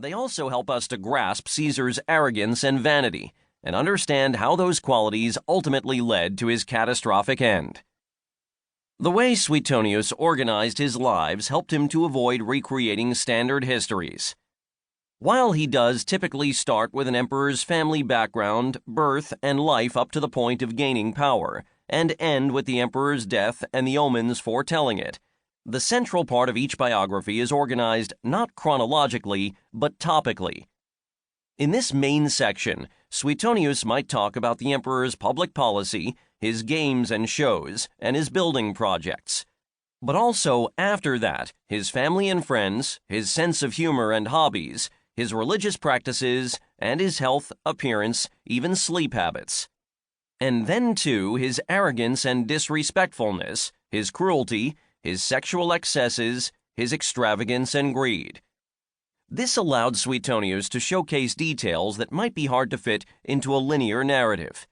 They also help us to grasp Caesar's arrogance and vanity, and understand how those qualities ultimately led to his catastrophic end. The way Suetonius organized his lives helped him to avoid recreating standard histories. While he does typically start with an emperor's family background, birth, and life up to the point of gaining power, and end with the emperor's death and the omens foretelling it, the central part of each biography is organized not chronologically, but topically. In this main section, Suetonius might talk about the emperor's public policy, his games and shows, and his building projects. But also, after that, his family and friends, his sense of humor and hobbies, his religious practices, and his health, appearance, even sleep habits. And then, too, his arrogance and disrespectfulness, his cruelty, his sexual excesses, his extravagance and greed. This allowed Suetonius to showcase details that might be hard to fit into a linear narrative.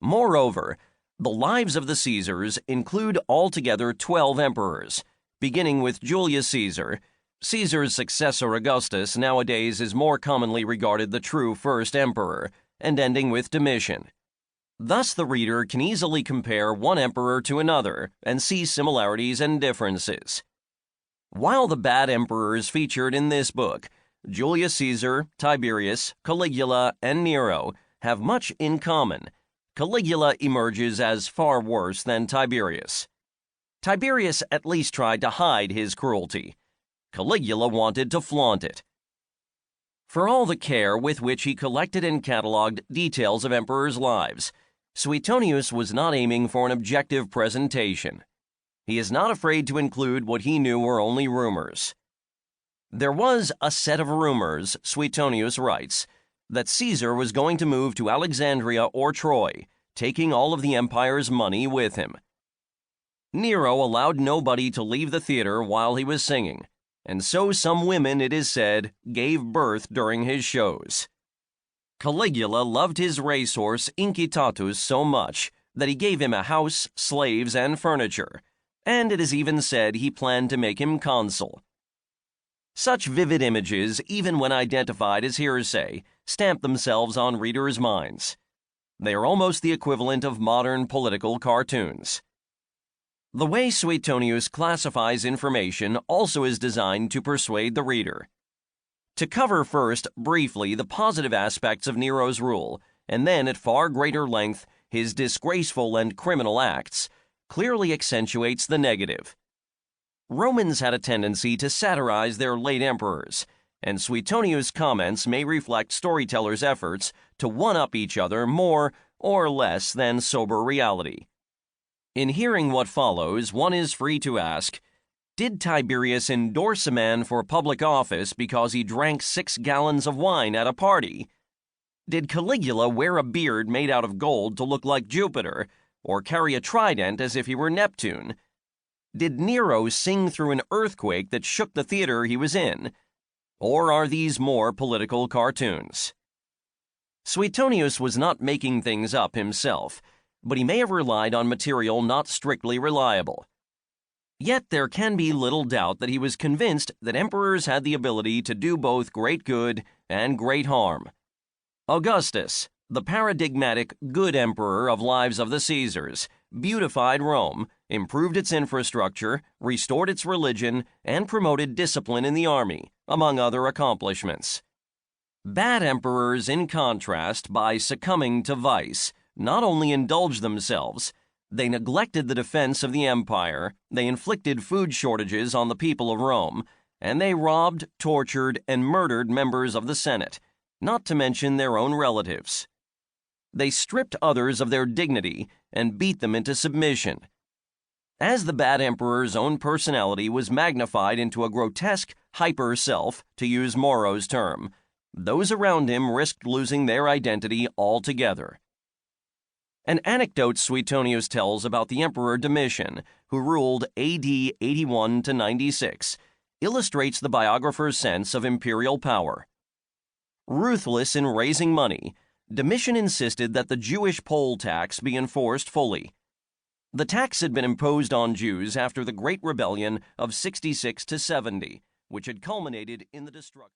Moreover, the lives of the Caesars include altogether 12 emperors, beginning with Julius Caesar. Caesar's successor Augustus nowadays is more commonly regarded the true first emperor, and ending with Domitian. Thus the reader can easily compare one emperor to another and see similarities and differences. While the bad emperors featured in this book, Julius Caesar, Tiberius, Caligula, and Nero, have much in common. Caligula emerges as far worse than Tiberius. Tiberius at least tried to hide his cruelty. Caligula wanted to flaunt it. For all the care with which he collected and cataloged details of emperors' lives, Suetonius was not aiming for an objective presentation. He is not afraid to include what he knew were only rumors. There was a set of rumors, Suetonius writes, that Caesar was going to move to Alexandria or Troy, taking all of the empire's money with him. Nero allowed nobody to leave the theater while he was singing, and so some women, it is said, gave birth during his shows. Caligula loved his racehorse Incitatus so much that he gave him a house, slaves, and furniture, and it is even said he planned to make him consul. Such vivid images, even when identified as hearsay, stamp themselves on readers' minds. They are almost the equivalent of modern political cartoons. The way Suetonius classifies information also is designed to persuade the reader. To cover first, briefly, the positive aspects of Nero's rule, and then at far greater length his disgraceful and criminal acts, clearly accentuates the negative. Romans had a tendency to satirize their late emperors, and Suetonius' comments may reflect storytellers' efforts to one-up each other more or less than sober reality. In hearing what follows, one is free to ask, did Tiberius endorse a man for public office because he drank 6 gallons of wine at a party? Did Caligula wear a beard made out of gold to look like Jupiter, or carry a trident as if he were Neptune? Did Nero sing through an earthquake that shook the theater he was in? Or are these more political cartoons? Suetonius was not making things up himself, but he may have relied on material not strictly reliable. Yet there can be little doubt that he was convinced that emperors had the ability to do both great good and great harm. Augustus, the paradigmatic good emperor of Lives of the Caesars, beautified Rome, improved its infrastructure, restored its religion, and promoted discipline in the army, among other accomplishments. Bad emperors, in contrast, by succumbing to vice, not only indulged themselves, they neglected the defense of the empire, they inflicted food shortages on the people of Rome, and they robbed, tortured, and murdered members of the Senate, not to mention their own relatives. They stripped others of their dignity and beat them into submission. As the bad emperor's own personality was magnified into a grotesque hyper-self, to use Moro's term, those around him risked losing their identity altogether. An anecdote Suetonius tells about the Emperor Domitian, who ruled AD 81 to 96, illustrates the biographer's sense of imperial power. Ruthless in raising money, Domitian insisted that the Jewish poll tax be enforced fully. The tax had been imposed on Jews after the Great Rebellion of 66 to 70, which had culminated in the destruction.